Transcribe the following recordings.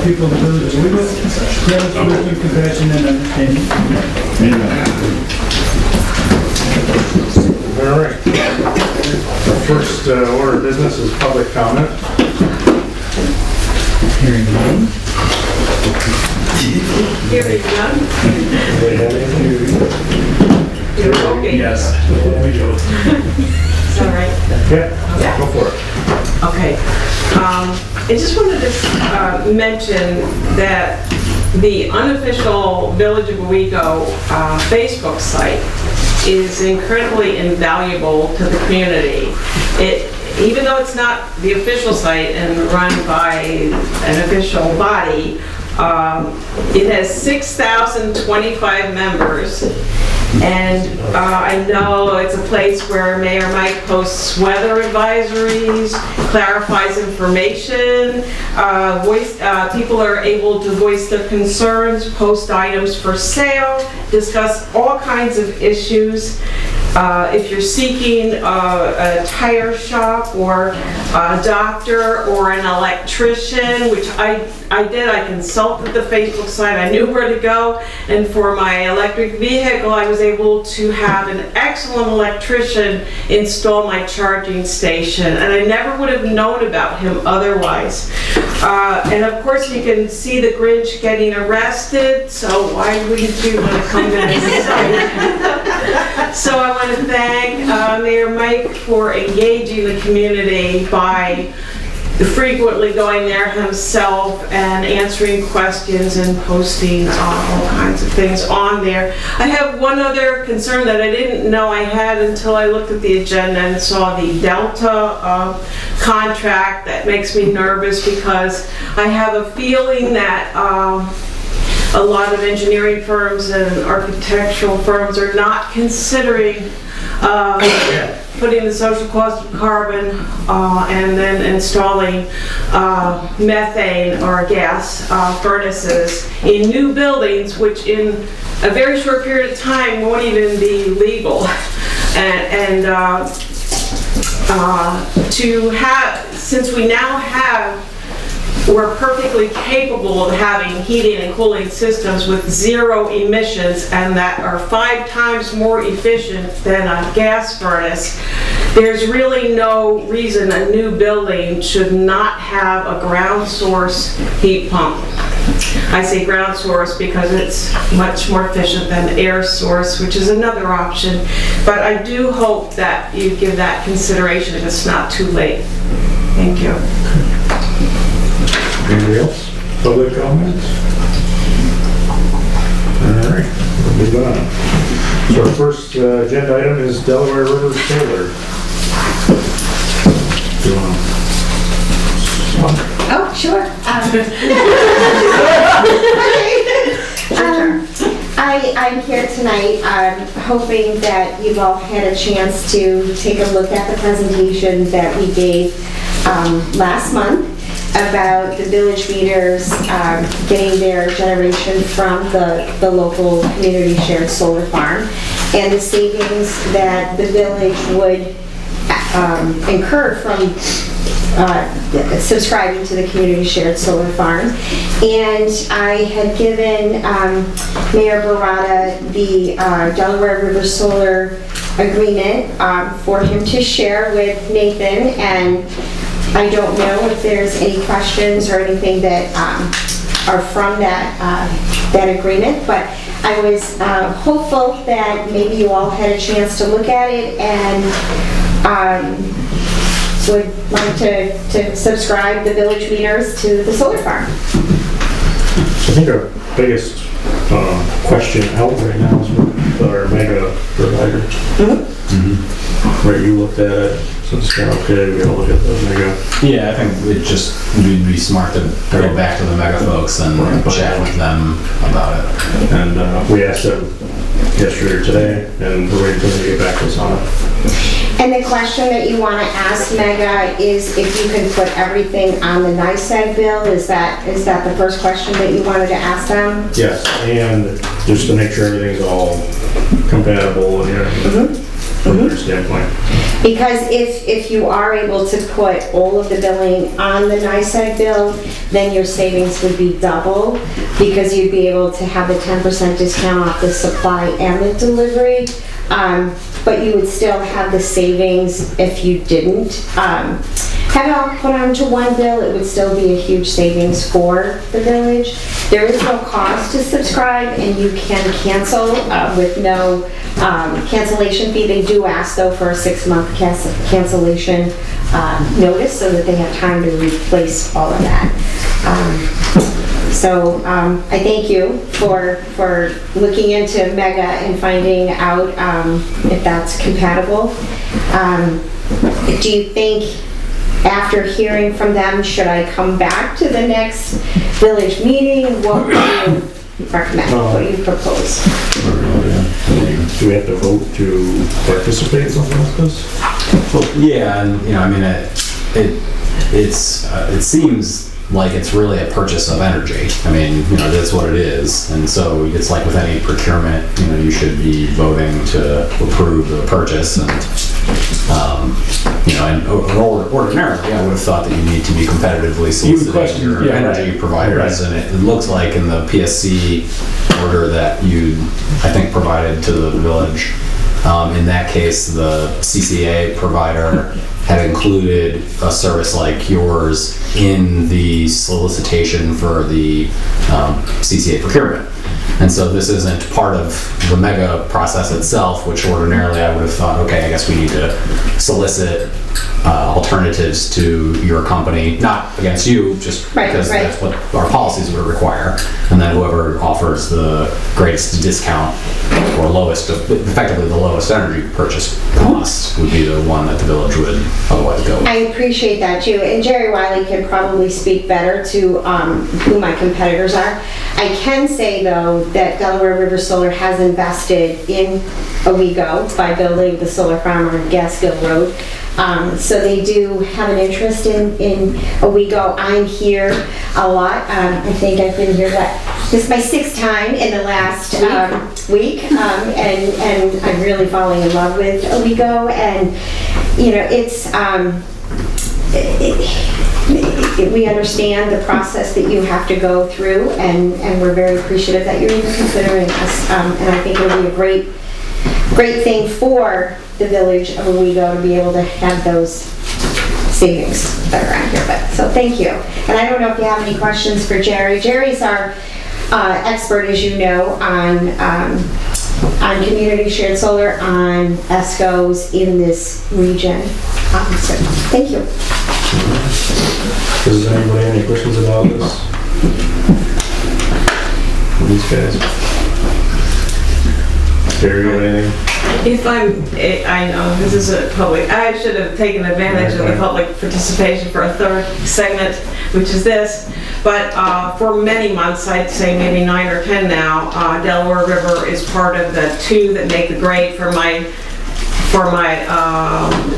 people of the village of Wiggle, grant us wisdom, compassion, and understanding. All right. Our first order of business is public comment. Hearing none. Hearing none? Anybody have anything? You're okay. Yes. Is that right? Yeah, go for it. Okay. I just wanted to mention that the unofficial Village of Owego Facebook site is incredibly invaluable to the community. Even though it's not the official site and run by an official body, it has 6,025 members. And I know it's a place where Mayor Mike posts weather advisories, clarifies information, people are able to voice their concerns, post items for sale, discuss all kinds of issues. If you're seeking a tire shop or a doctor or an electrician, which I did, I consulted the Facebook site, I knew where to go, and for my electric vehicle I was able to have an excellent electrician install my charging station, and I never would have known about him otherwise. And of course you can see the Grinch getting arrested, so why wouldn't you want to come to this site? So I want to thank Mayor Mike for engaging the community by frequently going there himself and answering questions and posting all kinds of things on there. I have one other concern that I didn't know I had until I looked at the agenda and saw the Delta contract. That makes me nervous because I have a feeling that a lot of engineering firms and architectural firms are not considering putting the social cost of carbon and then installing methane or gas furnaces in new buildings, which in a very short period of time won't even be legal. Since we now we're perfectly capable of having heating and cooling systems with zero emissions and that are 5 times more efficient than a gas furnace. There's really no reason a new building should not have a ground source heat pump. I say ground source because it's much more efficient than air source, which is another option. But I do hope that you give that consideration if it's not too late. Thank you. Anybody else? Public comments? All right, we'll move on. So our first agenda item is Delaware River Solar. Do you want to? Oh, sure. I'm here tonight hoping that you've all had a chance to take a look at the presentation that we gave last month about the village meters getting their generation from the local community shared solar farm and the savings that the village would incur from subscribing to the community shared solar farm. And I had given Mayor Barada the Delaware River Solar agreement for him to share with Nathan, and I don't know if there's any questions or anything that are from that agreement, but I was hopeful that maybe you all had a chance to look at it and would like to subscribe the village meters to the solar farm. I think our biggest question out right now is with our mega provider. Where you looked at it, so it's kind of okay, we gotta look at the mega. Yeah, I think it just would be smart to go back to the mega folks and chat with them about it. And we asked them yesterday or today, and we're waiting for them to get back to us on it. And the question that you want to ask Mega is if you can put everything on the NICEAG bill. Is that the first question that you wanted to ask them? Yes, and just to make sure everything's all compatible and everything from their standpoint. Because if you are able to put all of the billing on the NICEAG bill, then your savings would be double, because you'd be able to have the 10% discount off the supply and the delivery. But you would still have the savings if you didn't have it all put onto one bill. It would still be a huge savings for the village. There is no cost to subscribe, and you can cancel with no cancellation fee. They do ask, though, for a 6-month cancellation notice, so that they have time to replace all of that. So I thank you for looking into Mega and finding out if that's compatible. Do you think, after hearing from them, should I come back to the next village meeting? What would you recommend? What do you propose? Do we have to vote to participate in something like this? Well, yeah, and I mean, it seems like it's really a purchase of energy. I mean, that's what it is. And so it's like with any procurement, you should be voting to approve the purchase. And, and ordinarily, I would have thought that you need to be competitively soliciting your energy providers. And it looks like in the PSC order that you, I think, provided to the village, in that case, the CCA provider had included a service like yours in the solicitation for the CCA procurement. And so this isn't part of the Mega process itself, which ordinarily I would have thought, okay, I guess we need to solicit alternatives to your company, not against you, just because that's what our policies would require. And then whoever offers the greatest discount or lowest, effectively the lowest energy purchase cost, would be the one that the village would otherwise go with. I appreciate that too. And Jerry Wiley could probably speak better to who my competitors are. I can say, though, that Delaware River Solar has invested in OWEGO by building the solar farm on Gaskill Road. So they do have an interest in OWEGO. I'm here a lot. I think I've been here, this is my 6th time in the last week. And I'm really falling in love with OWEGO. And, it's, we understand the process that you have to go through, and we're very appreciative that you're even considering us. And I think it'll be a great thing for the village of OWEGO to be able to have those savings that are around here. So thank you. And I don't know if you have any questions for Jerry. Jerry's our expert, as you know, on community shared solar, on ESCOs in this region. So thank you. Does anybody have any questions about this? These guys? Terry, or anything? I know this is a public, I should have taken advantage of the public participation for a third segment, which is this. But for many months, I'd say maybe 9 or 10 now, Delaware River is part of the 2 that make the grade for my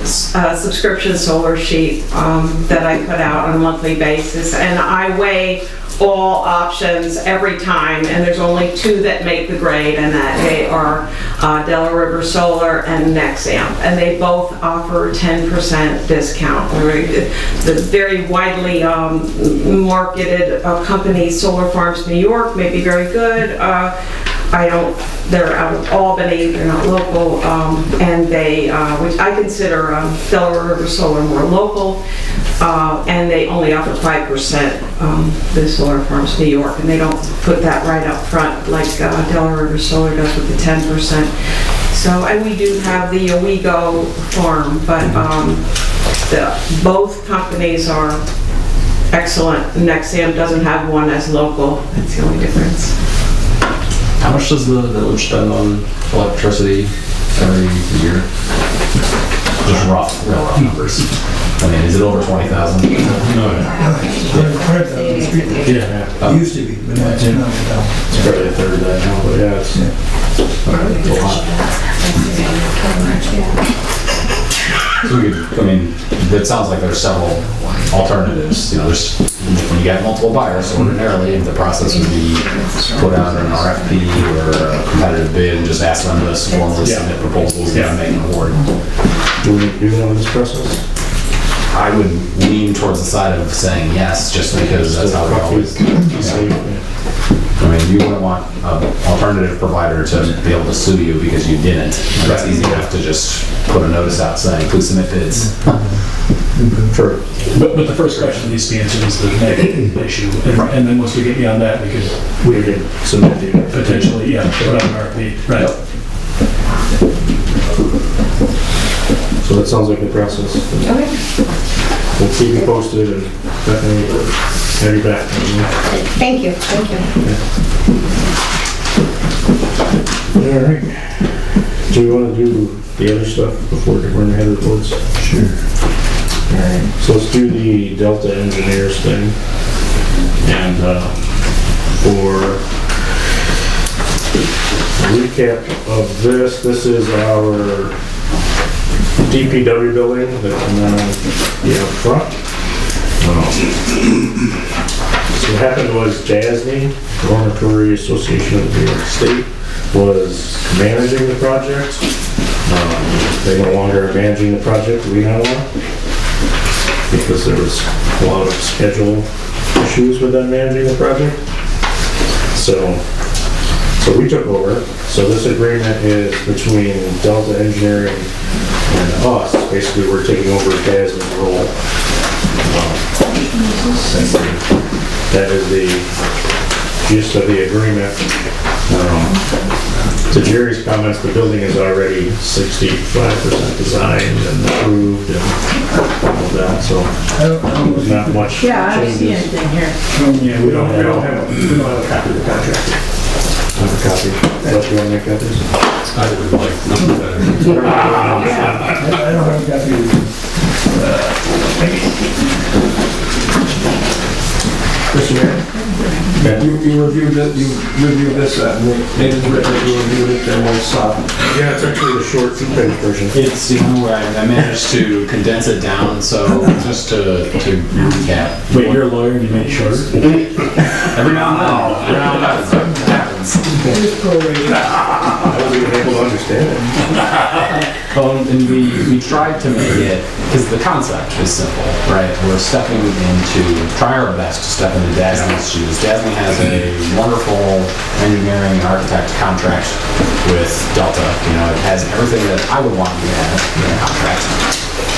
subscription solar sheet that I put out on a monthly basis, and I weigh all options every time, and there's only 2 that make the grade, and that they are Delaware River Solar and Nexamp, and they both offer 10% discount. The very widely marketed company, Solar Farms New York, may be very good. They're out of Albany, they're not local, and they, which I consider Delaware River Solar more local, and they only offer 5%, the Solar Farms New York, and they don't put that right up front like Delaware River Solar does with the 10%. So, and we do have the OWEGO farm, but both companies are excellent. Nexamp doesn't have one as local, that's the only difference. How much does the village spend on electricity every year? Just rough numbers. I mean, is it over 20,000? No. Yeah. It used to be, but now it's not. It's probably a third of that now, but yeah, it's a lot. So we could, I mean, it sounds like there's several alternatives. You know, there's, when you get multiple buyers, ordinarily the process would be put out an RFP or a competitive bid and just ask them to formally submit proposals and make an award. Do we do that in this process? I would lean towards the side of saying yes, just because that's how we always. I mean, you wouldn't want an alternative provider to be able to sue you because you didn't. That's easy enough to just put a notice out saying, please submit bids. True. But the first question needs to be answered is the negative issue, and then once we get beyond that, we could Submit the potentially, put out an RFP, right? So that sounds like the process. Okay. We'll keep you posted and definitely have you back. Thank you, thank you. All right. Do we want to do the other stuff before we run ahead of the votes? Sure. All right. So let's do the Delta Engineers thing. And for a recap of this is our DPW building that's now up front. So what happened was DASNY, Dormitory Association of New York State, was managing the project. They no longer are managing the project, we now are, because there was a lot of schedule issues with them managing the project. So we took over. So this agreement is between Delta Engineering and us. Basically, we're taking over DASNY's role. That is the gist of the agreement. To Jerry's comments, the building is already 65% designed and approved and all of that, so there's not much Yeah, I don't see changes. anything here. Yeah, we don't have a copy of the contract. I have a copy. Unless you want to make copies? I would like nothing better. I don't have a copy of the, Mr. Mayor, you reviewed this, Nathan's written it, you reviewed it, and we'll stop. Yeah, it's actually the short 2-page version. It's, you know, I managed to condense it down, so just to recap. wait, you're a lawyer and you made it short? Every now and then, it happens. I wasn't even able to understand it. And we tried to make it, because the concept is simple, right? We're stepping into, trying our best to step into DASNY's shoes. DASNY has a wonderful engineering and architect contract with Delta. You know, it has everything that I would want you to have in a contract.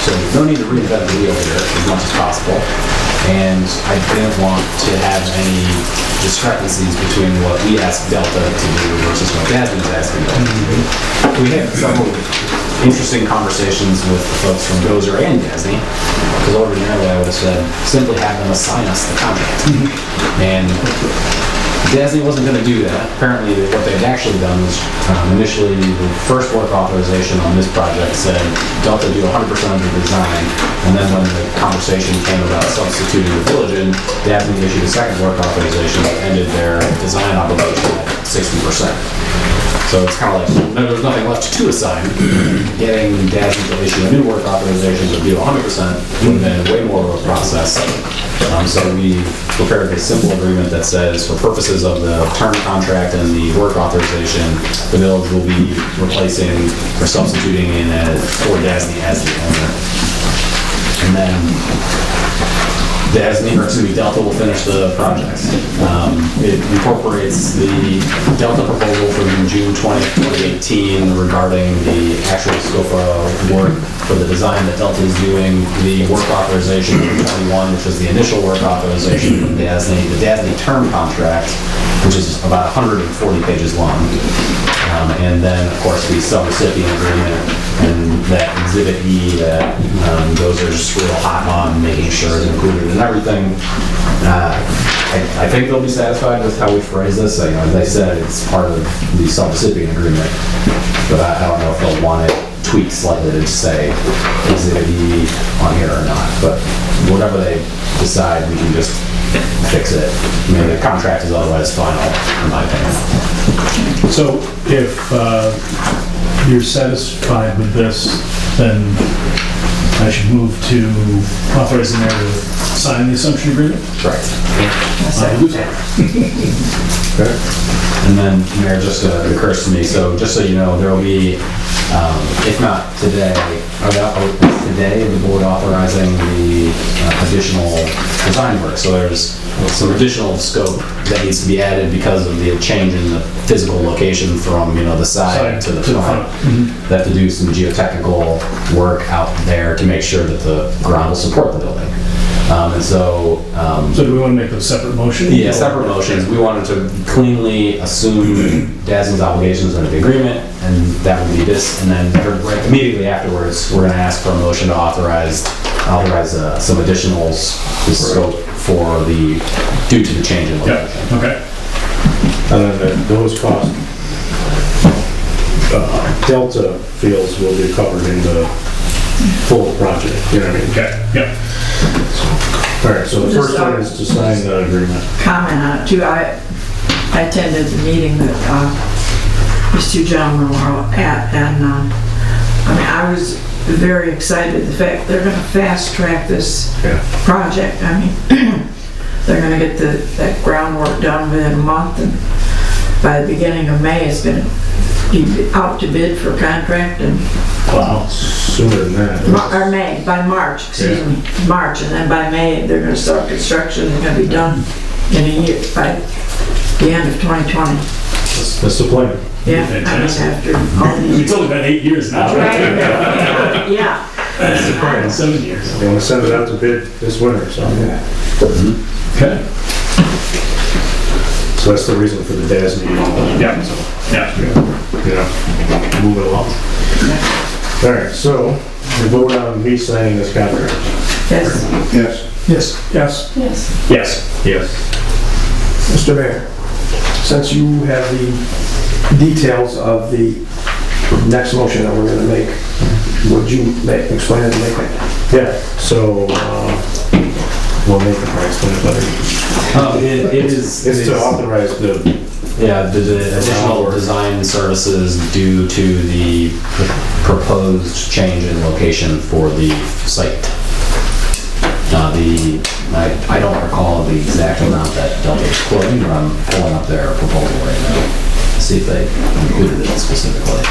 So no need to reinvent the wheel here as much as possible. And I didn't want to have any discrepancies between what we asked Delta to do versus what DASNY is asking Delta to do. We had several interesting conversations with the folks from Gozer and DASNY, because ordinarily I would have said, simply have them assign us the contract. And DASNY wasn't going to do that. Apparently what they'd actually done was initially the first work authorization on this project said Delta do 100% of the design, and then when the conversation came about substituting the village in, DASNY issued a second work authorization that ended their design obligation at 60%. So it's kind of like, there's nothing left to assign. Getting DASNY to issue a new work authorization to do 100% would have been way more of a process. So we prepared a simple agreement that says, for purposes of the term contract and the work authorization, the village will be replacing or substituting in for DASNY as the owner. And then Delta will finish the project. It incorporates the Delta proposal from June 20th, 2018 regarding the actual scope of work for the design that Delta is doing, the work authorization from 21, which is the initial work authorization from DASNY, the DASNY term contract, which is about 140 pages long. And then, of course, the sub-recipient agreement and that Exhibit E that Gozer's real hot on making sure is included in everything. I think they'll be satisfied with how we phrase this. As I said, it's part of the sub-recipient agreement, but I don't know if they'll want it tweaked slightly to say Exhibit E on here or not. But whatever they decide, we can just fix it. I mean, the contract is otherwise final, in my opinion. So if you're satisfied with this, then I should move to authorize the mayor to sign the assumption agreement. Correct. I will do so. And then, Mayor, just occurs to me, so just so you know, there will be, if not today, today, the board authorizing the additional design work. So there's some additional scope that needs to be added because of the change in the physical location from, the side to the front. They have to do some geotechnical work out there to make sure that the ground will support the building. So do we want to make those separate motions? Yeah, separate motions. We wanted to cleanly assume Dazzle's obligations under the agreement, and that would be this. And then right immediately afterwards, we're going to ask for a motion to authorize some additionals to scope for due to the change in location. Yeah, okay. And then those costs, Delta feels will be covered in the full project, you know what I mean? Okay, yeah. All right, so the first one is to sign the agreement. Comment on it too. I attended the meeting that these two gentlemen were at, and I was very excited. The fact they're going to fast track this project. They're going to get that groundwork done within a month, and by the beginning of May, it's going to be out to bid for contract. And wow, sooner than that. Or May, by March, excuse me, March, and then by May they're going to start construction. They're going to be done in a year, by the end of 2020. That's the plan. Yeah, after all these. It's only been 8 years now. Right. Yeah. That's the plan, 7 years. They want to send it out to bid this winter, so. Okay. So that's the reason for the DAS meeting. Yeah. Move it along. All right, so we vote on me signing this contract. Yes. Yes. Yes. Yes. Yes. Yes. Mr. Mayor, since you have the details of the next motion that we're going to make, would you explain it and make it? Yeah, so, we'll make the price better. It's to authorize the additional design services due to the proposed change in location for the site. I don't recall the exact amount that Delta is quoting, but I'm pulling up their proposal right now to see if they included it specifically.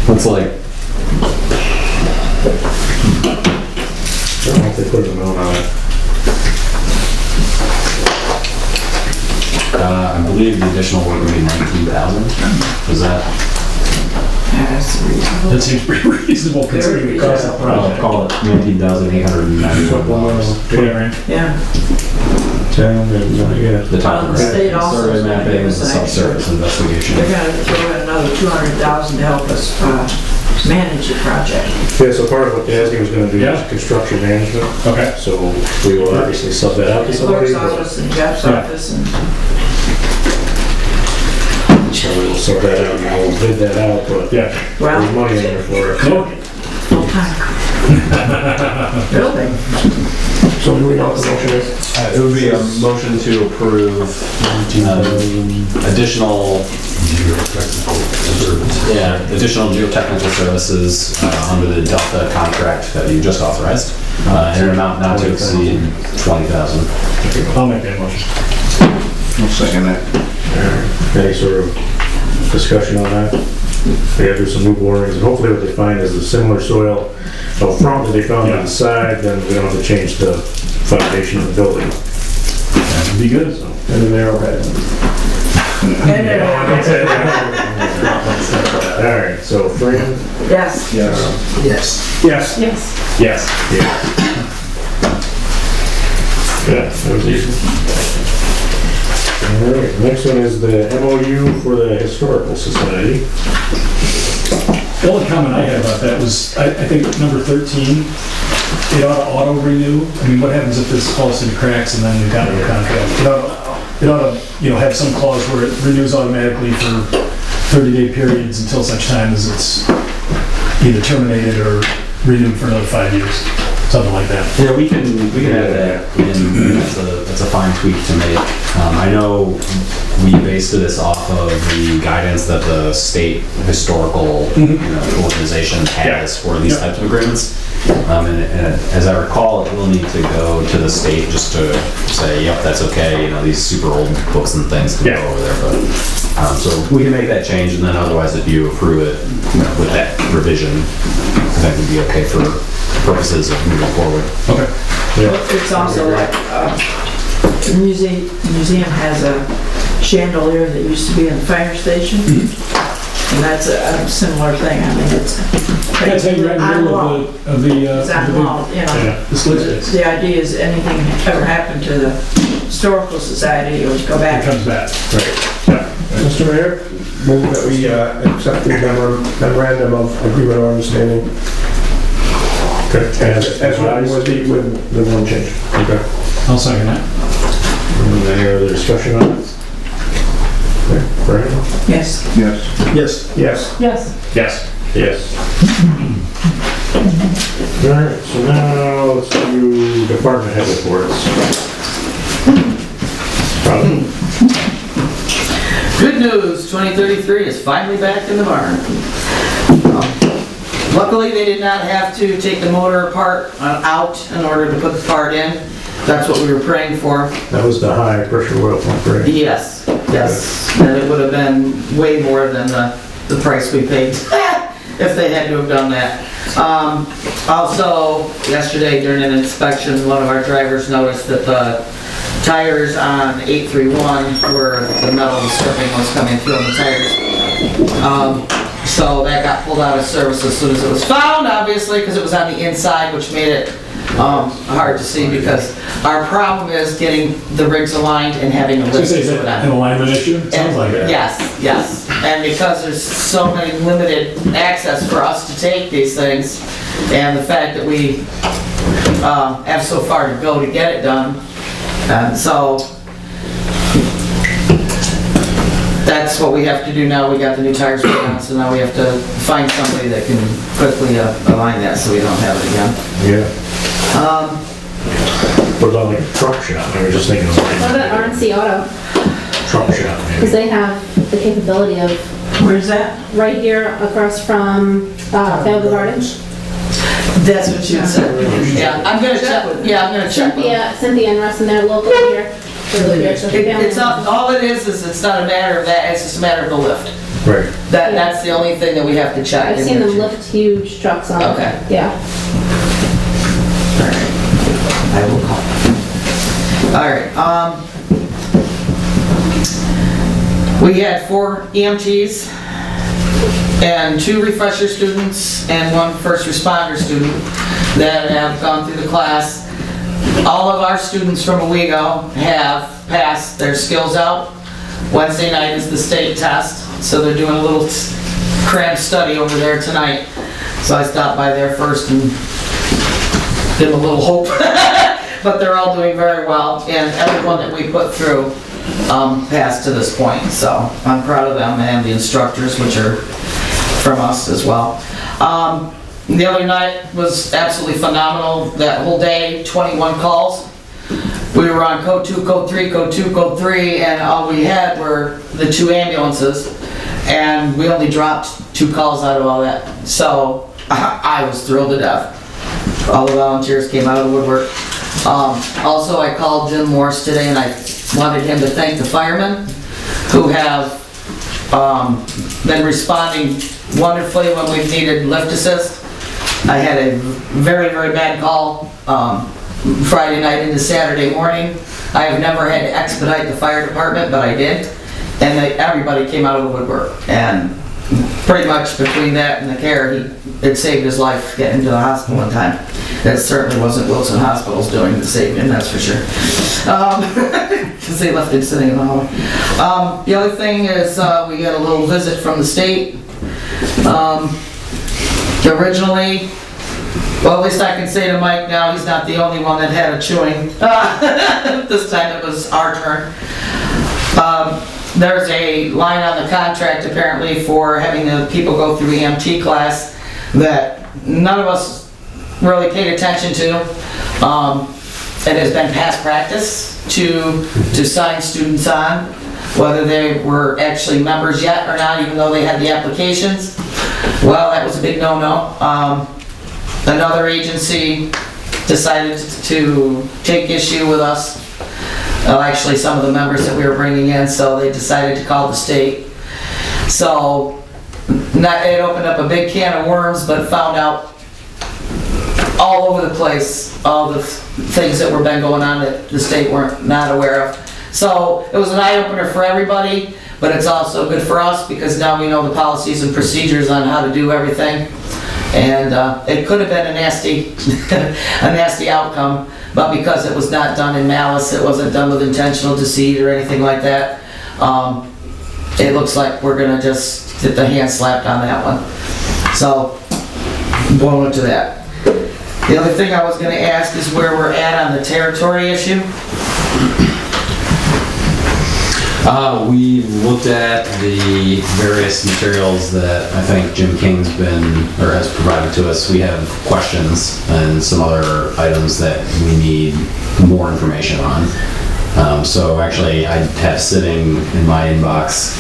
Looks like I don't know if they put an amount on it. I believe the additional work would be 19,000. Is that? That's reasonable. That seems pretty reasonable considering the cost of the I'll project. call it $19,891. Yeah. The top Well, the state also survey is gonna mapping give and us an subsurface investigation. They're going to throw in another $200,000 to help us manage the project. Yeah, so part of what DASNY was gonna do Yeah. is construction management. Okay. So we will obviously sub that out to The somebody. clerk's office and Jeff's office and. So we'll sort that out and we'll bid that out, but Yeah. Well, there's money in there for it. full time. Really? So do we know what the motion is? It would be a motion to approve additional geotechnical services under the Delta contract that you just authorized, in an amount not to exceed $20,000. I'll make that motion. I'll second that. Any sort of discussion on that? They gotta do some new borings, and hopefully what they find is the similar soil out front that they found on the side, then we don't have to change the foundation of the building. That would be good. And an arrowhead. All right, so Fran? Yes. Yes. Yes. Yes. Yes. Yeah, that was easy. All right, next one is the MOU for the Historical Society. The only comment I had about that was, I think number 13, it ought to auto-renew. I mean, what happens if this falls into cracks and then you've got no contract? It ought to, have some clause where it renews automatically for 30-day periods until such time as it's either terminated or renewed for another 5 years. Something like that. Yeah, we can add that in. That's a fine tweak to make. I know we based this off of the guidance that the state historical organization has for these types of agreements. And as I recall, it will need to go to the state just to say, yep, that's okay. These super old books and things can go over there. But so we can make that change, and then otherwise, if you approve it with that revision, that would be okay for purposes of moving forward. Okay. It's also like, the museum has a chandelier that used to be in the fire station. And that's a similar thing. I mean, it's. I gotta tell you, right in the middle of the It's on law, The idea is anything ever happened to the historical society, it would go It back. comes back. Right. Yeah. Mr. Mayor, move that we accept the memorandum of agreement or understanding. Okay. As well with the one change. Okay. I'll second that. Any other discussion on it? Okay, Brian? Yes. Yes. Yes. Yes. Yes. All right, so now let's do department head reports. Probably. Good news, 2033 is finally back in the barn. Luckily, they did not have to take the motor apart out in order to put the part in. That's what we were praying for. That was the high pressure oil pump, right? Yes, and it would have been way more than the price we paid if they had to have done that. Also, yesterday during an inspection, one of our drivers noticed that the tires on 831 where the metal stripping was coming through on the tires. So that got pulled out of service as soon as it was found, obviously, because it was on the inside, which made it hard to see, because our problem is getting the rigs aligned and having a lift. Is that an alignment issue? It sounds like it. Yes. And because there's so many limited access for us to take these things, and the fact that we have so far to go to get it done, and so that's what we have to do now. We got the new tires put on, so now we have to find somebody that can quickly align that so we don't have it again. Yeah. What about like a truck shop? I was just thinking of What about RNC Auto? truck shop maybe. Because they have the capability of, Where's that? right here across from Bellevue Gardens. That's what you said. Yeah, I'm gonna check with. Yeah, I'm gonna check with. Cynthia and Russ, and they're local here. They live here, so they It's not, all it is it's not a matter of that, it's just a matter of the lift. Right. That's the only thing that we have to check. I've seen them lift huge trucks on. Okay. Yeah. I will call. All right, we had 4 EMTs and 2 refresher students and 1 first responder student that have gone through the class. All of our students from Owego have passed their skills out. Wednesday night is the state test, so they're doing a little cram study over there tonight. So I stopped by there first and give them a little hope. But they're all doing very well, and everyone that we put through passed to this point. So I'm proud of them and the instructors, which are from us as well. The other night was absolutely phenomenal. That whole day, 21 calls. We were on code 2, code 3, code 2, code 3, and all we had were the 2 ambulances, and we only dropped 2 calls out of all that. So I was thrilled to death. All the volunteers came out of the woodwork. Also, I called Jim Morse today, and I wanted him to thank the firemen who have been responding wonderfully when we've needed lift assist. I had a very, very bad call Friday night into Saturday morning. I have never had to expedite the fire department, but I did. And everybody came out of the woodwork. And pretty much between that and the care, it saved his life getting to the hospital in time. That certainly wasn't Wilson Hospital's doing to save him, that's for sure. Because they left him sitting in the hall. The other thing is we got a little visit from the state. Originally, well, at least I can say to Mike now, he's not the only one that had a chewing. This time it was our turn. There's a line on the contract apparently for having the people go through EMT class that none of us really paid attention to. it has been past practice to sign students on, whether they were actually members yet or not, even though they had the applications. Well, that was a big no-no. Another agency decided to take issue with us. Actually, some of the members that we were bringing in, so they decided to call the state. So it opened up a big can of worms, but found out all over the place, all the things that were been going on that the state weren't not aware of. So it was an eye-opener for everybody, but it's also good for us because now we know the policies and procedures on how to do everything. And it could have been a nasty, a nasty outcome, but because it was not done in malice, it wasn't done with intentional deceit or anything like that, it looks like we're gonna just get the hand slapped on that one. So, going into that. The other thing I was gonna ask is where we're at on the territory issue. We looked at the various materials that I think Jim King's has provided to us. We have questions and some other items that we need more information on. So actually, I have sitting in my inbox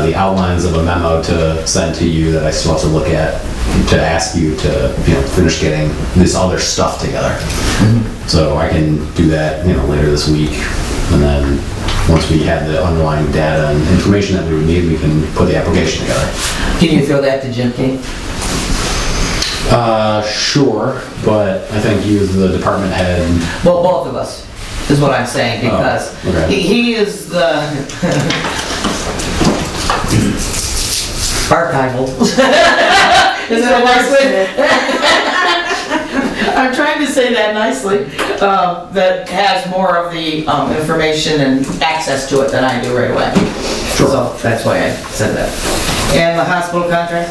the outlines of a memo to send to you that I still have to look at to ask you to finish getting this other stuff together. So I can do that later this week, and then once we have the underlying data and information that we would need, we can put the application together. Can you throw that to Jim King? Sure, but I think you as the department head. Well, both of us, is what I'm saying, because okay. he is the archival. Is that a nice way? I'm trying to say that nicely. That has more of the information and access to it than I do right away. Sure. So that's why I said that. And the hospital contract?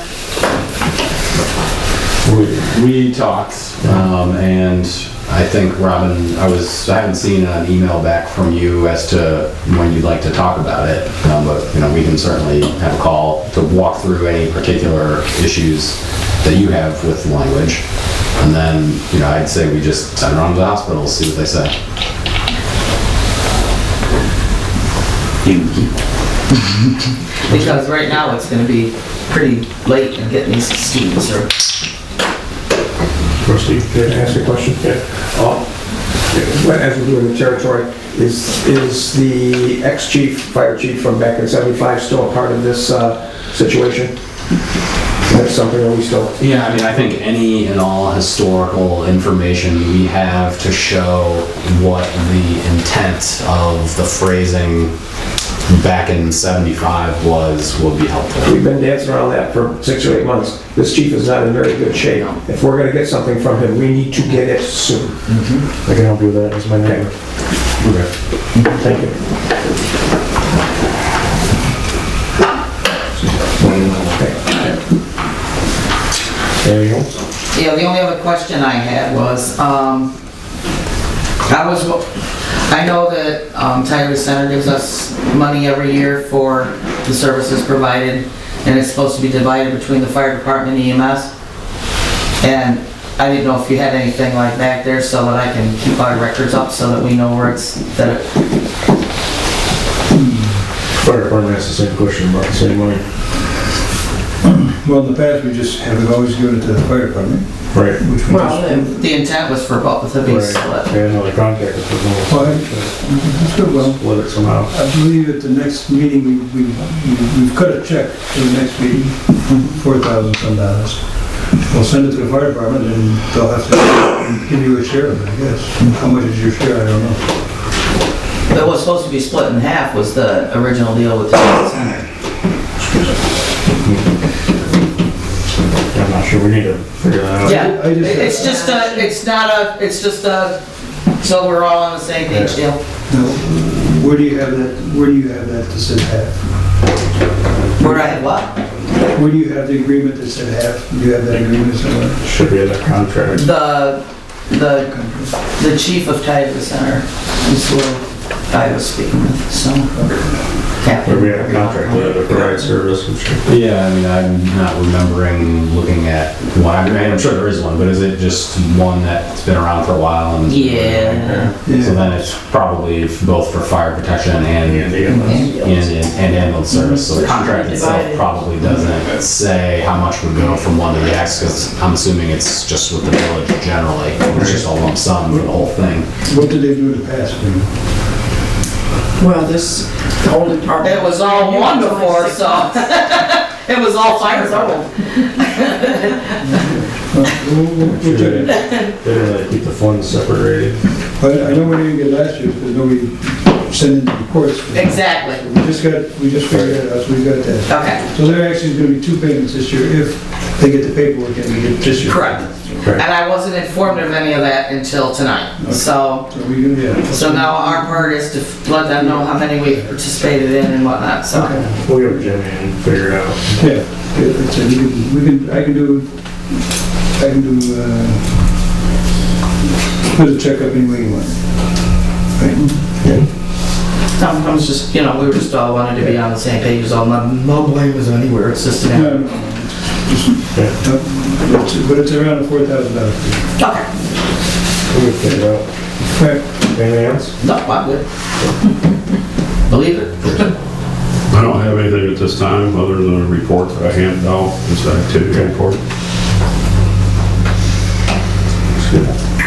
We talked, and I think, Robin, I haven't seen an email back from you as to when you'd like to talk about it, but we can certainly have a call to walk through any particular issues that you have with the language, and then I'd say we just send it on to the hospital, see what they say. Because right now it's going to be pretty late in getting these students through. Rusty, can I ask a question? As we're doing the territory, is the ex-chief, fire chief from back in '75 still a part of this situation? That's something that we still... Yeah, I think any and all historical information we have to show what the intent of the phrasing back in '75 will be helpful. We've been dancing around that for 6 or 8 months. This chief is not in very good shape. If we're gonna get something from him, we need to get it soon. I can help you with that, that's my name. Okay. Thank you. Anything else? Yeah, the only other question I had was, I know that Tyler Center gives us money every year for the services provided, and it's supposed to be divided between the fire department and EMS. And I didn't know if you had anything like back there so that I can keep our records up so that we know where it's, Fire department asked the same question about the same money. Well, in the past, we just have always given it to the fire department. Right. Which we well, just... the intent was for both to be Right. split. Yeah, no, the contract is for Well, that's good, well, split it somehow. I believe at the next meeting, we've cut a check for the next meeting, $4,000 some. We'll send it to the fire department and they'll have to give you a share of it, I guess. How much is your share, I don't know. That was supposed to be split in half was the original deal with the center. I'm not sure, we need to figure that out. Yeah, I just- it's just a, so we're all on the same page deal. Now, where do you have that to say half? Where I had what? Where do you have the agreement that said half? Do you have that agreement somewhere? Should be in the contract. The chief of Tiger Center is who I was speaking with, so. Where we have a contract with to provide service, I'm sure. Yeah, I mean, I'm not remembering looking at one. I mean, I'm sure there is one, but is it just one that's been around for a while? And Yeah. So then it's probably both for fire protection and ambulance service. So the contract itself probably doesn't say how much would go from one to the next, because I'm assuming it's just with the village generally. It's just a lump sum for the whole thing. What did they do in the past? Well, the whole department. It was all one before, so. It was all fire trouble. We'll check it. They didn't really keep the funds separated. But I know we didn't get last year because nobody sent in the reports. Exactly. We just figured it out, so we got that. Okay. So there actually is going to be 2 payments this year if they get the paperwork in we get this year. Correct. And I wasn't informed of any of that until tonight, so. So we can, yeah. So now our part is to let them know how many we've participated in and whatnot, so. We'll go to Jimmy and figure it out. Yeah, so I can do, put a check up any way you want. Right? I was just, we were just all wanted to be on the same page, so no blame is anywhere, it's just an. No, but it's around $4,000. Okay. We'll figure it out. Right. Anything else? No, I'm good. Believe it. I don't have anything at this time other than a report that I handed out. It's an activity report.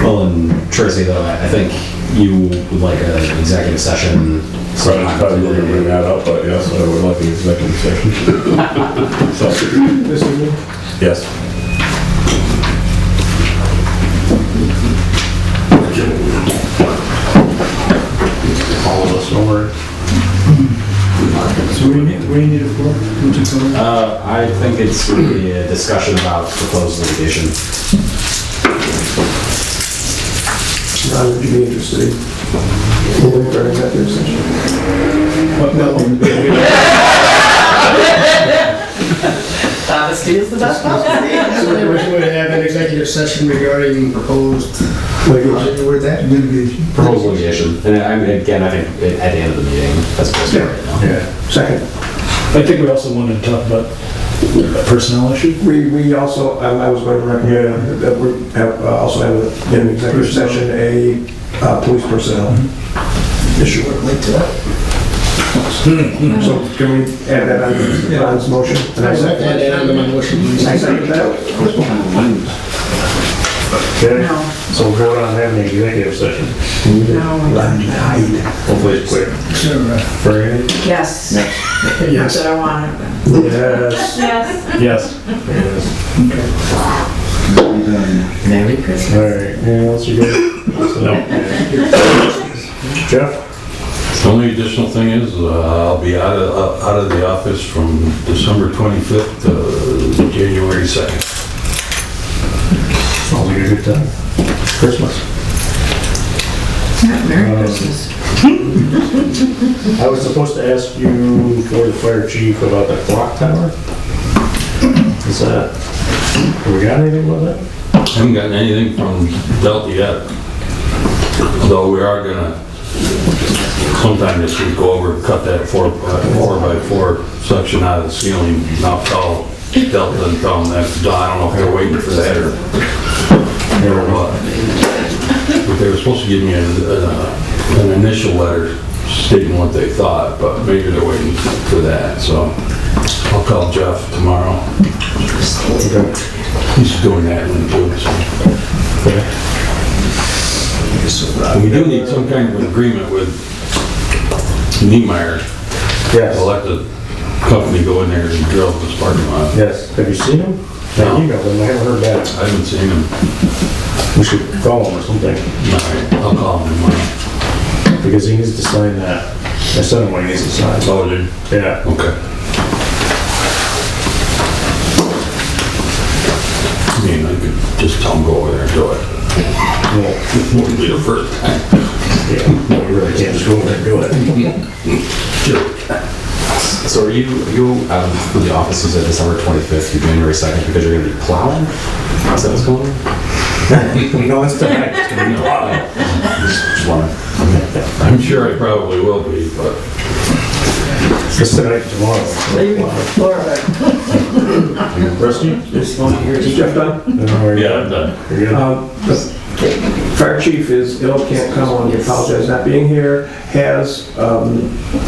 Well, and Tracy, though, I think you would like an executive session. Right, I thought you were going to bring that up, but yes, I would like an executive session. So, This evening? yes. All of us over it. So what do you need it for? What's it for? I think it's going to be a discussion about proposed litigation. Would you be interested in moving for an executive session? Honesty is the best policy. So they were going to have an executive session regarding proposed, where's that? Litigation. Proposed litigation. And I mean, again, I think at the end of the meeting, that's supposed to be right now. Yeah. Second. I think we also wanted to talk about a personnel issue. We also, I was going to recommend that we also have in an executive session a police personnel issue. Link to that. So can we add that on Ron's motion? And I second Add that under my motion, please. I second that. Okay, so we'll vote on having an executive session. Hopefully it's quick. Sure, Franny? Yes. Yes. That I want it. Yes. Yes. Merry Christmas. All right, anything else you got? Jeff? The only additional thing is I'll be out of the office from December 25th to January 2nd. Sounds like a good time. Christmas. Merry Christmas. I was supposed to ask you for the fire chief about the clock tower. Is that, have we got anything with that? I haven't gotten anything from Delta yet. Although we are gonna sometime this week go over, cut that 4x4 section out of the ceiling, knock all Delta and tell them that's done. I don't know if they're waiting for that or what. But they were supposed to give me an initial letter stating what they thought, but maybe they're waiting for that, so I'll call Jeff tomorrow. He's doing that one too, so. We do need some kind of an agreement with Niemeyer. Yes. To let the company go in there and drill this parking lot. Yes. Have you seen him? I emailed him, I haven't heard back. I haven't seen him. We should call him or something, Alright, I'll call him tomorrow. because he needs to sign that. I sent him what he needs to sign. Oh, dude. Yeah. Okay. I mean, I could just tell him go over there and do it. Well, It wouldn't be the first time. yeah, no, we really can't just go over there and do it. So are you out of the offices at December 25th through January 2nd because you're going to be plowing? Is that what's going on? No, it's tonight. Just wanna- I'm sure it probably will be, but It's tonight and tomorrow. Leaving Florida. Rusty? Is Jeff done? yeah, I'm done. You're good? The fire chief is ill, can't come on, he apologizes not being here, has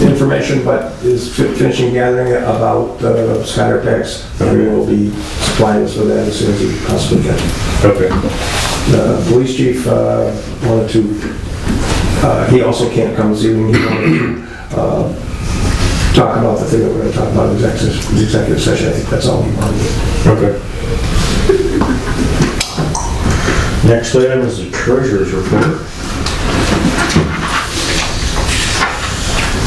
information, but is finishing gathering about scatter packs. And we will be supplying us with that as soon as he possibly can. Okay. The police chief wanted to, he also can't come this evening, he wanted to talk about the thing that we're going to talk about, executive session. I think that's all he wanted to do. Okay. Next item is the treasurer's report.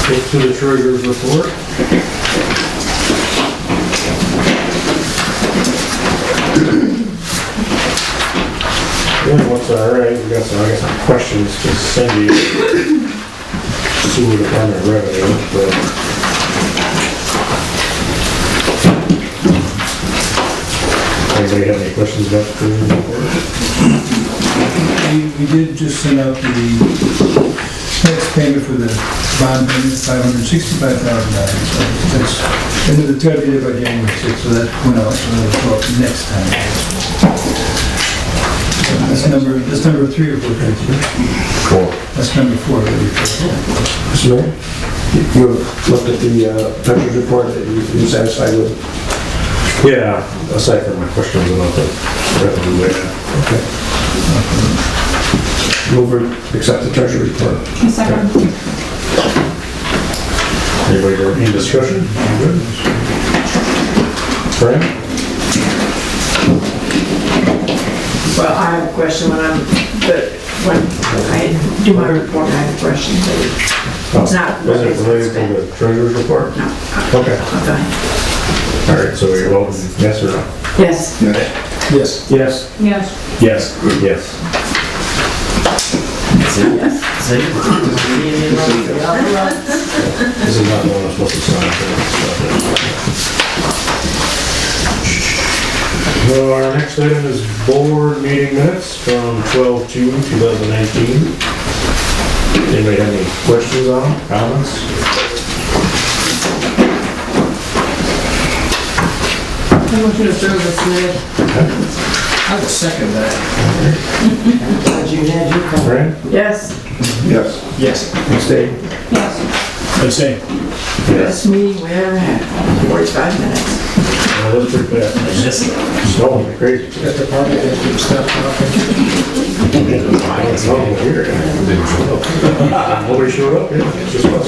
Go to the treasurer's report. Really, once all right, we got some, I got some questions to Cindy. Sewer Department revenue, but anybody have any questions about the treasurer's report? We did just send out the next payment for the bond payment, $565,000. So that's, and it's got to be there by January 6th, so that went out, so that'll go up next time. That's number 3 or 4. Cool. That's number 4. Mr. Mayor, you looked at the treasurer's report, you satisfied with? Yeah, aside from my questions about the revenue, Okay. Move or accept the treasurer's report. Second. anybody got any discussion? Good. Frank? Well, I have a question when I do my report, I have a question, but it's not. Is it related to the treasurer's report? No. Okay. Okay. All right, so you're voting yes or no? Yes. Yes. Yes. Yes. Yes. Yes. This is not the one I'm supposed to sign for. Well, our next item is board meeting minutes from 12/2/2019. Anybody have any questions on them, comments? I want you to throw this minute. I will second that. Fran? Yes. Yes. Yes. Abstain? Yes. Abstain. Best meeting we ever had, 45 minutes. That was pretty bad. Snowing like crazy. Got the party that keeps stuff talking. It's snowing here. Nobody showed up, yeah, it's just us.